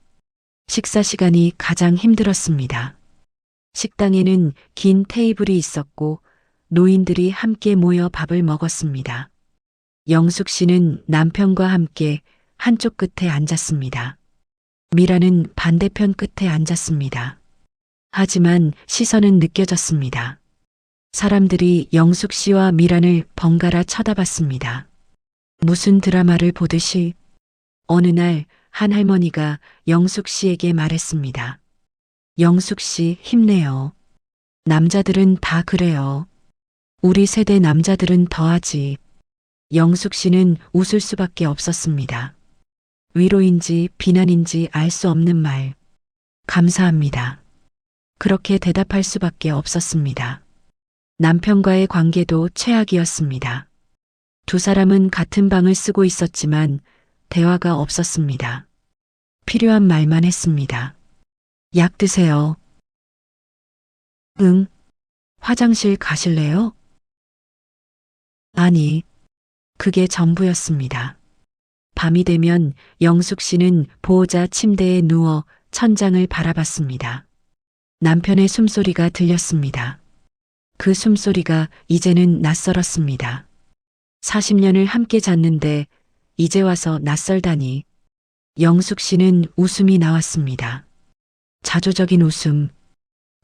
식사 시간이 가장 힘들었습니다. 식당에는 긴 테이블이 있었고 노인들이 함께 모여 밥을 먹었습니다. 영숙 씨는 남편과 함께 한쪽 끝에 앉았습니다. 미라는 반대편 끝에 앉았습니다. 하지만 시선은 느껴졌습니다. 사람들이 영숙 씨와 미란을 번갈아 쳐다봤습니다. 무슨 드라마를 보듯이. 어느 날 한 할머니가 영숙 씨에게 말했습니다. 영숙 씨 힘내요. 남자들은 다 그래요. 우리 세대 남자들은 더하지. 영숙 씨는 웃을 수밖에 없었습니다. 위로인지 비난인지 알 수 없는 말. 감사합니다. 그렇게 대답할 수밖에 없었습니다. 남편과의 관계도 최악이었습니다. 두 사람은 같은 방을 쓰고 있었지만 대화가 없었습니다. 필요한 말만 했습니다. 약 드세요. 응. 화장실 가실래요? 아니, 그게 전부였습니다. 밤이 되면 영숙 씨는 보호자 침대에 누워 천장을 바라봤습니다. 남편의 숨소리가 들렸습니다. 그 숨소리가 이제는 낯설었습니다. 40년을 함께 잤는데 이제 와서 낯설다니. 영숙 씨는 웃음이 나왔습니다. 자조적인 웃음.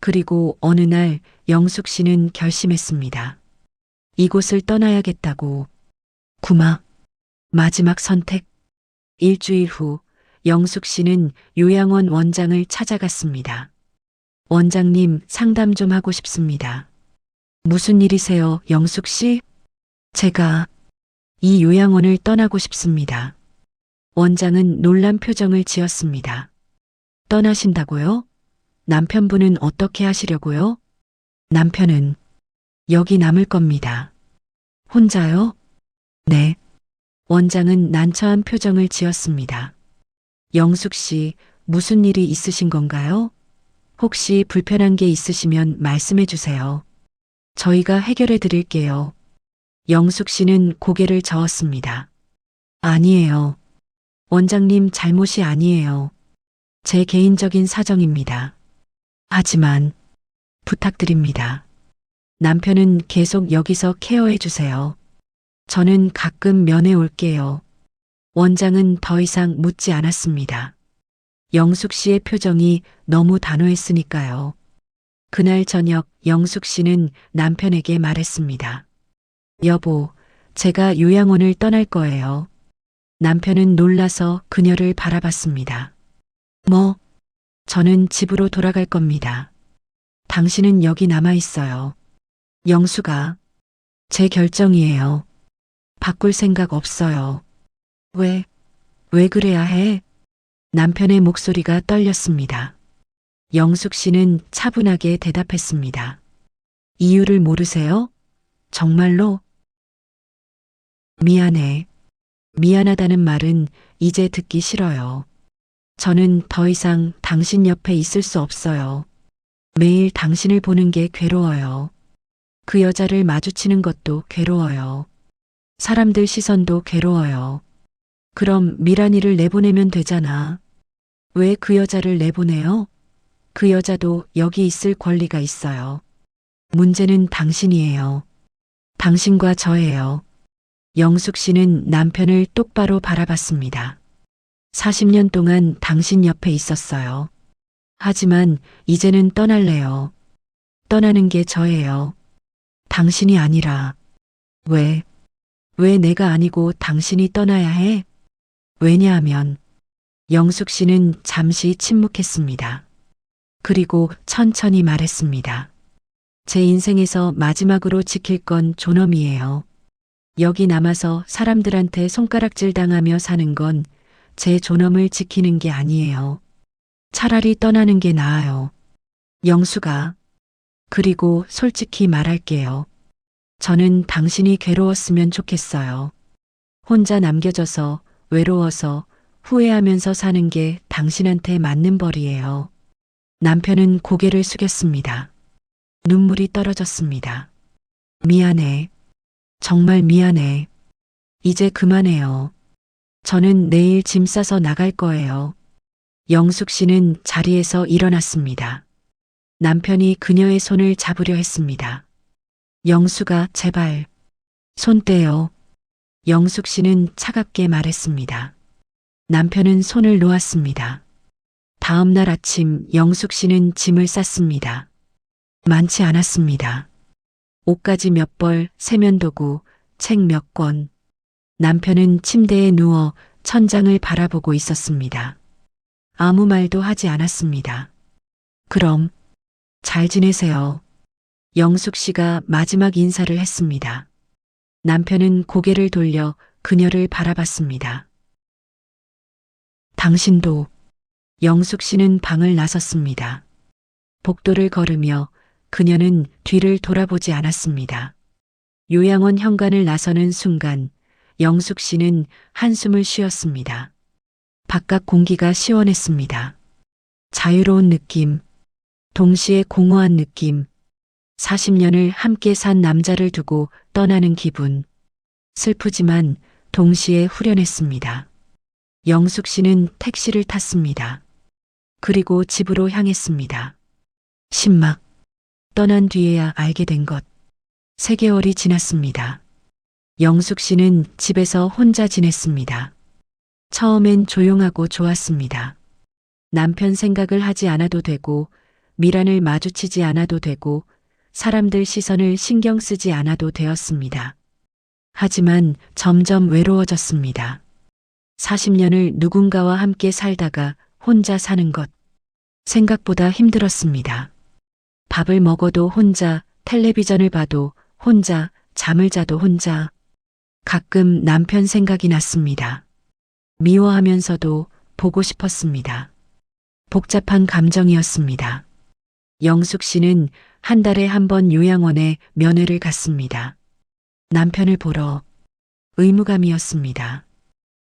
그리고 어느 날 영숙 씨는 결심했습니다. 이곳을 떠나야겠다고. 구마. 마지막 선택. 일주일 후 영숙 씨는 요양원 원장을 찾아갔습니다. 원장님, 상담 좀 하고 싶습니다. 무슨 일이세요, 영숙 씨? 제가 이 요양원을 떠나고 싶습니다. 원장은 놀란 표정을 지었습니다. 떠나신다고요? 남편분은 어떻게 하시려고요? 남편은 여기 남을 겁니다. 혼자요? 네. 원장은 난처한 표정을 지었습니다. 영숙 씨, 무슨 일이 있으신 건가요? 혹시 불편한 게 있으시면 말씀해 주세요. 저희가 해결해 드릴게요. 영숙 씨는 고개를 저었습니다. 아니에요. 원장님 잘못이 아니에요. 제 개인적인 사정입니다. 하지만 부탁드립니다. 남편은 계속 여기서 케어해 주세요. 저는 가끔 면회 올게요. 원장은 더 이상 묻지 않았습니다. 영숙 씨의 표정이 너무 단호했으니까요. 그날 저녁 영숙 씨는 남편에게 말했습니다. 여보, 제가 요양원을 떠날 거예요. 남편은 놀라서 그녀를 바라봤습니다. 뭐? 저는 집으로 돌아갈 겁니다. 당신은 여기 남아 있어요. 영숙아, 제 결정이에요. 바꿀 생각 없어요. 왜 그래야 해? 남편의 목소리가 떨렸습니다. 영숙 씨는 차분하게 대답했습니다. 이유를 모르세요? 정말로? 미안해. 미안하다는 말은 이제 듣기 싫어요. 저는 더 이상 당신 옆에 있을 수 없어요. 매일 당신을 보는 게 괴로워요. 그 여자를 마주치는 것도 괴로워요. 사람들 시선도 괴로워요. 그럼 미란이를 내보내면 되잖아. 왜 그 여자를 내보내요? 그 여자도 여기 있을 권리가 있어요. 문제는 당신이에요. 당신과 저예요. 영숙 씨는 남편을 똑바로 바라봤습니다. 40년 동안 당신 옆에 있었어요. 하지만 이제는 떠날래요. 떠나는 게 저예요. 당신이 아니라. 왜 내가 아니고 당신이 떠나야 해? 왜냐하면 영숙 씨는 잠시 침묵했습니다. 그리고 천천히 말했습니다. 제 인생에서 마지막으로 지킬 건 존엄이에요. 여기 남아서 사람들한테 손가락질 당하며 사는 건 제 존엄을 지키는 게 아니에요. 차라리 떠나는 게 나아요. 영숙아. 그리고 솔직히 말할게요. 저는 당신이 괴로웠으면 좋겠어요. 혼자 남겨져서 외로워서 후회하면서 사는 게 당신한테 맞는 벌이에요. 남편은 고개를 숙였습니다. 눈물이 떨어졌습니다. 미안해. 정말 미안해. 이제 그만해요. 저는 내일 짐 싸서 나갈 거예요. 영숙 씨는 자리에서 일어났습니다. 남편이 그녀의 손을 잡으려 했습니다. 영숙아, 제발. 손 떼요. 영숙 씨는 차갑게 말했습니다. 남편은 손을 놓았습니다. 다음 날 아침 영숙 씨는 짐을 쌌습니다. 많지 않았습니다. 옷가지 몇 벌, 세면도구, 책 몇 권. 남편은 침대에 누워 천장을 바라보고 있었습니다. 아무 말도 하지 않았습니다. 그럼 잘 지내세요. 영숙 씨가 마지막 인사를 했습니다. 남편은 고개를 돌려 그녀를 바라봤습니다. 당신도. 영숙 씨는 방을 나섰습니다. 복도를 걸으며 그녀는 뒤를 돌아보지 않았습니다. 요양원 현관을 나서는 순간 영숙 씨는 한숨을 쉬었습니다. 바깥 공기가 시원했습니다. 자유로운 느낌, 동시에 공허한 느낌, 40년을 함께 산 남자를 두고 떠나는 기분, 슬프지만 동시에 후련했습니다. 영숙 씨는 택시를 탔습니다. 그리고 집으로 향했습니다. 신막, 떠난 뒤에야 알게 된 것. 3개월이 지났습니다. 영숙 씨는 집에서 혼자 지냈습니다. 처음엔 조용하고 좋았습니다. 남편 생각을 하지 않아도 되고, 미란을 마주치지 않아도 되고, 사람들 시선을 신경 쓰지 않아도 되었습니다. 하지만 점점 외로워졌습니다. 40년을 누군가와 함께 살다가 혼자 사는 것. 생각보다 힘들었습니다. 밥을 먹어도 혼자, 텔레비전을 봐도 혼자, 잠을 자도 혼자. 가끔 남편 생각이 났습니다. 미워하면서도 보고 싶었습니다. 복잡한 감정이었습니다. 영숙 씨는 한 달에 한 번 요양원에 면회를 갔습니다. 남편을 보러. 의무감이었습니다.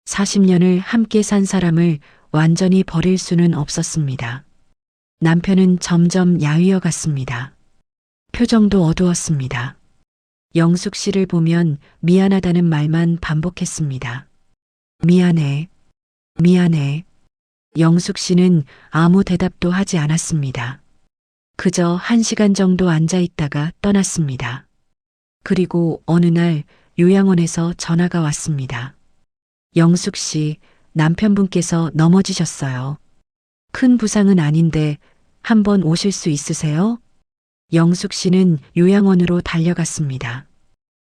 40년을 함께 산 사람을 완전히 버릴 수는 없었습니다. 남편은 점점 야위어 갔습니다. 표정도 어두웠습니다. 영숙 씨를 보면 미안하다는 말만 반복했습니다. 미안해, 미안해. 영숙 씨는 아무 대답도 하지 않았습니다. 그저 1시간 정도 앉아 있다가 떠났습니다. 그리고 어느 날 요양원에서 전화가 왔습니다. 영숙 씨, 남편분께서 넘어지셨어요. 큰 부상은 아닌데 한번 오실 수 있으세요? 영숙 씨는 요양원으로 달려갔습니다.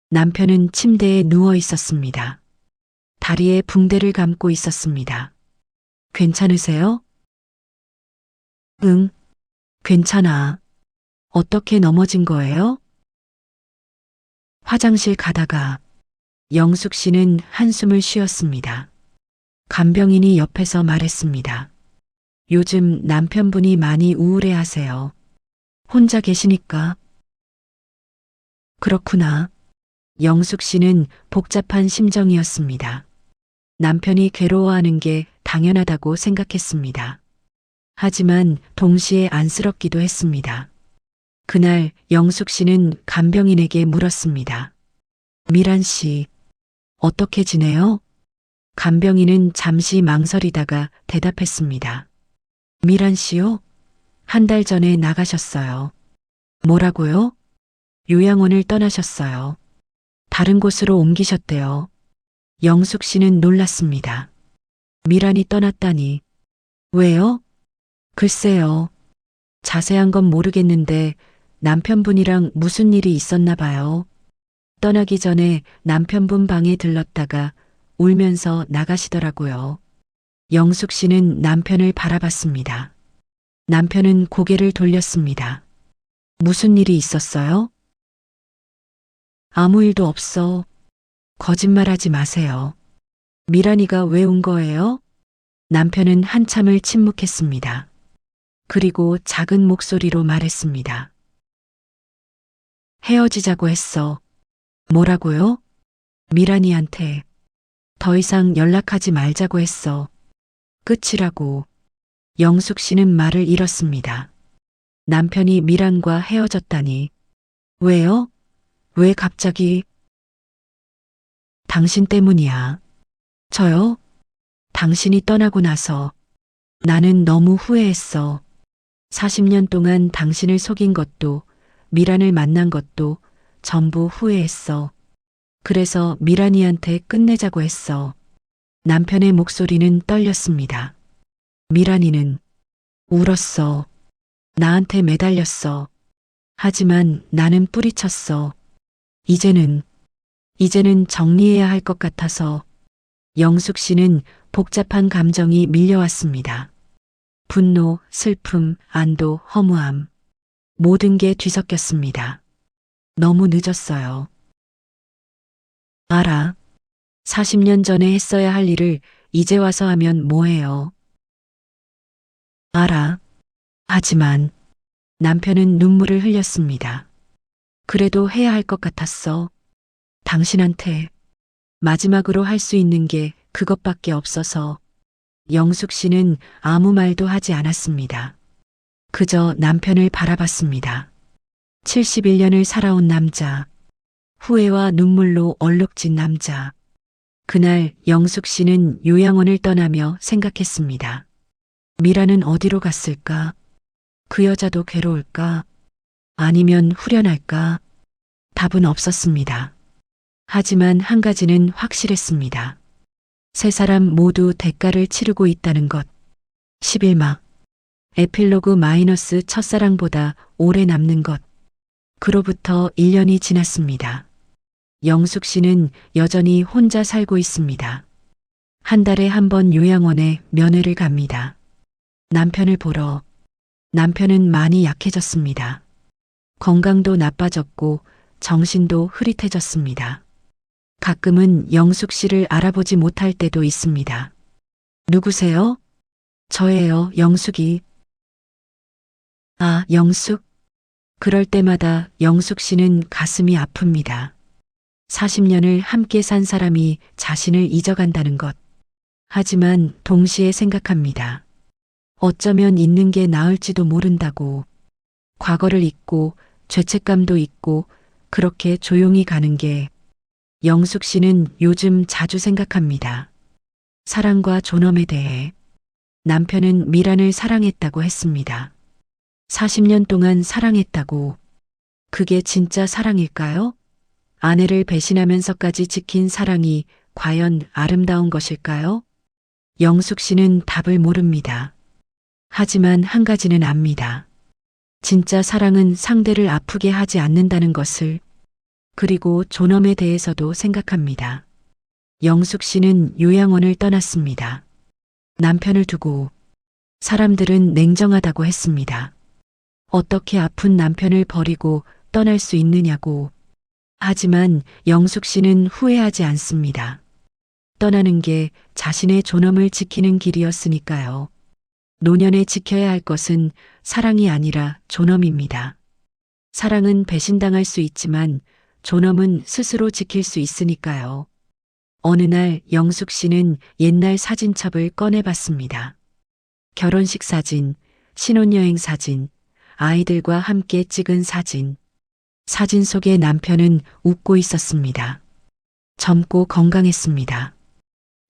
남편은 침대에 누워 있었습니다. 다리에 붕대를 감고 있었습니다. 괜찮으세요? 응, 괜찮아. 어떻게 넘어진 거예요? 화장실 가다가. 영숙 씨는 한숨을 쉬었습니다. 간병인이 옆에서 말했습니다. 요즘 남편분이 많이 우울해 하세요. 혼자 계시니까. 그렇구나. 영숙 씨는 복잡한 심정이었습니다. 남편이 괴로워하는 게 당연하다고 생각했습니다. 하지만 동시에 안쓰럽기도 했습니다. 그날 영숙 씨는 간병인에게 물었습니다. 미란 씨, 어떻게 지내요? 간병인은 잠시 망설이다가 대답했습니다. 미란 씨요? 한 달 전에 나가셨어요. 뭐라고요? 요양원을 떠나셨어요. 다른 곳으로 옮기셨대요. 영숙 씨는 놀랐습니다. 미란이 떠났다니. 왜요? 글쎄요. 자세한 건 모르겠는데 남편분이랑 무슨 일이 있었나 봐요. 떠나기 전에 남편분 방에 들렀다가 울면서 나가시더라고요. 영숙 씨는 남편을 바라봤습니다. 남편은 고개를 돌렸습니다. 무슨 일이 있었어요? 아무 일도 없어. 거짓말하지 마세요. 미란이가 왜 운 거예요? 남편은 한참을 침묵했습니다. 그리고 작은 목소리로 말했습니다. 헤어지자고 했어. 뭐라고요? 미란이한테. 더 이상 연락하지 말자고 했어. 끝이라고. 영숙 씨는 말을 잃었습니다. 남편이 미란과 헤어졌다니. 왜요? 왜 갑자기? 당신 때문이야. 저요? 당신이 떠나고 나서 나는 너무 후회했어. 40년 동안 당신을 속인 것도, 미란을 만난 것도 전부 후회했어. 그래서 미란이한테 끝내자고 했어. 남편의 목소리는 떨렸습니다. 미란이는 울었어. 나한테 매달렸어. 하지만 나는 뿌리쳤어. 이제는 정리해야 할 것 같아서. 영숙 씨는 복잡한 감정이 밀려왔습니다. 분노, 슬픔, 안도, 허무함. 모든 게 뒤섞였습니다. 너무 늦었어요. 알아. 40년 전에 했어야 할 일을 이제 와서 하면 뭐해요? 알아. 하지만 남편은 눈물을 흘렸습니다. 그래도 해야 할 것 같았어. 당신한테 마지막으로 할 수 있는 게 그것밖에 없어서. 영숙 씨는 아무 말도 하지 않았습니다. 그저 남편을 바라봤습니다. 71년을 살아온 남자. 후회와 눈물로 얼룩진 남자. 그날 영숙 씨는 요양원을 떠나며 생각했습니다. 미라는 어디로 갔을까? 그 여자도 괴로울까? 아니면 후련할까? 답은 없었습니다. 하지만 한 가지는 확실했습니다. 세 사람 모두 대가를 치르고 있다는 것. 11막. 에필로그 마이너스 첫사랑보다 오래 남는 것. 그로부터 1년이 지났습니다. 영숙 씨는 여전히 혼자 살고 있습니다. 한 달에 한 번 요양원에 면회를 갑니다. 남편을 보러. 남편은 많이 약해졌습니다. 건강도 나빠졌고 정신도 흐릿해졌습니다. 가끔은 영숙 씨를 알아보지 못할 때도 있습니다. 누구세요? 저예요, 영숙이. 아, 영숙. 그럴 때마다 영숙 씨는 가슴이 아픕니다. 40년을 함께 산 사람이 자신을 잊어간다는 것. 하지만 동시에 생각합니다. 어쩌면 있는 게 나을지도 모른다고. 과거를 잊고 죄책감도 잊고 그렇게 조용히 가는 게. 영숙 씨는 요즘 자주 생각합니다. 사랑과 존엄에 대해. 남편은 미란을 사랑했다고 했습니다. 40년 동안 사랑했다고. 그게 진짜 사랑일까요? 아내를 배신하면서까지 지킨 사랑이 과연 아름다운 것일까요? 영숙 씨는 답을 모릅니다. 하지만 한 가지는 압니다. 진짜 사랑은 상대를 아프게 하지 않는다는 것을. 그리고 존엄에 대해서도 생각합니다. 영숙 씨는 요양원을 떠났습니다. 남편을 두고. 사람들은 냉정하다고 했습니다. 어떻게 아픈 남편을 버리고 떠날 수 있느냐고. 하지만 영숙 씨는 후회하지 않습니다. 떠나는 게 자신의 존엄을 지키는 길이었으니까요. 노년에 지켜야 할 것은 사랑이 아니라 존엄입니다. 사랑은 배신당할 수 있지만 존엄은 스스로 지킬 수 있으니까요. 어느 날 영숙 씨는 옛날 사진첩을 꺼내봤습니다. 결혼식 사진, 신혼여행 사진, 아이들과 함께 찍은 사진. 사진 속의 남편은 웃고 있었습니다. 젊고 건강했습니다.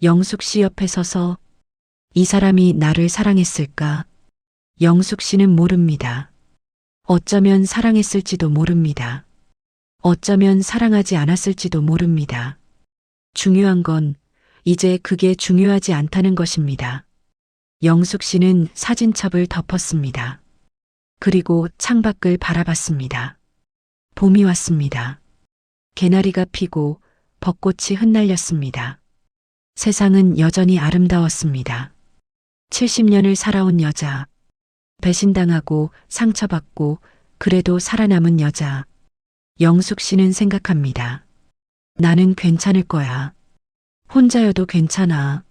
영숙 씨 옆에 서서 이 사람이 나를 사랑했을까? 영숙 씨는 모릅니다. 어쩌면 사랑했을지도 모릅니다. 어쩌면 사랑하지 않았을지도 모릅니다. 중요한 건 이제 그게 중요하지 않다는 것입니다. 영숙 씨는 사진첩을 덮었습니다. 그리고 창밖을 바라봤습니다. 봄이 왔습니다. 개나리가 피고 벚꽃이 흩날렸습니다. 세상은 여전히 아름다웠습니다. 70년을 살아온 여자. 배신당하고 상처받고 그래도 살아남은 여자. 영숙 씨는 생각합니다. 나는 괜찮을 거야. 혼자여도 괜찮아.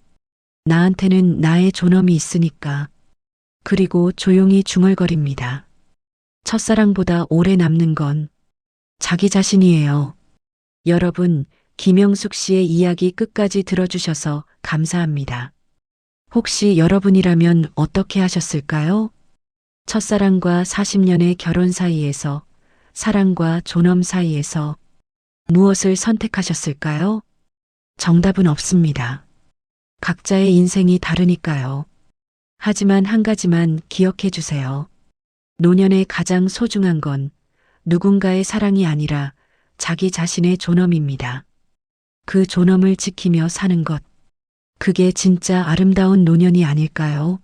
나한테는 나의 존엄이 있으니까. 그리고 조용히 중얼거립니다. 첫사랑보다 오래 남는 건 자기 자신이에요. 여러분, 김영숙 씨의 이야기 끝까지 들어주셔서 감사합니다. 혹시 여러분이라면 어떻게 하셨을까요? 첫사랑과 40년의 결혼 사이에서, 사랑과 존엄 사이에서 무엇을 선택하셨을까요? 정답은 없습니다. 각자의 인생이 다르니까요. 하지만 한 가지만 기억해 주세요. 노년에 가장 소중한 건 누군가의 사랑이 아니라 자기 자신의 존엄입니다. 그 존엄을 지키며 사는 것. 그게 진짜 아름다운 노년이 아닐까요?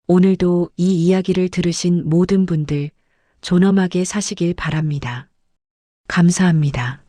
오늘도 이 이야기를 들으신 모든 분들 존엄하게 사시길 바랍니다. 감사합니다.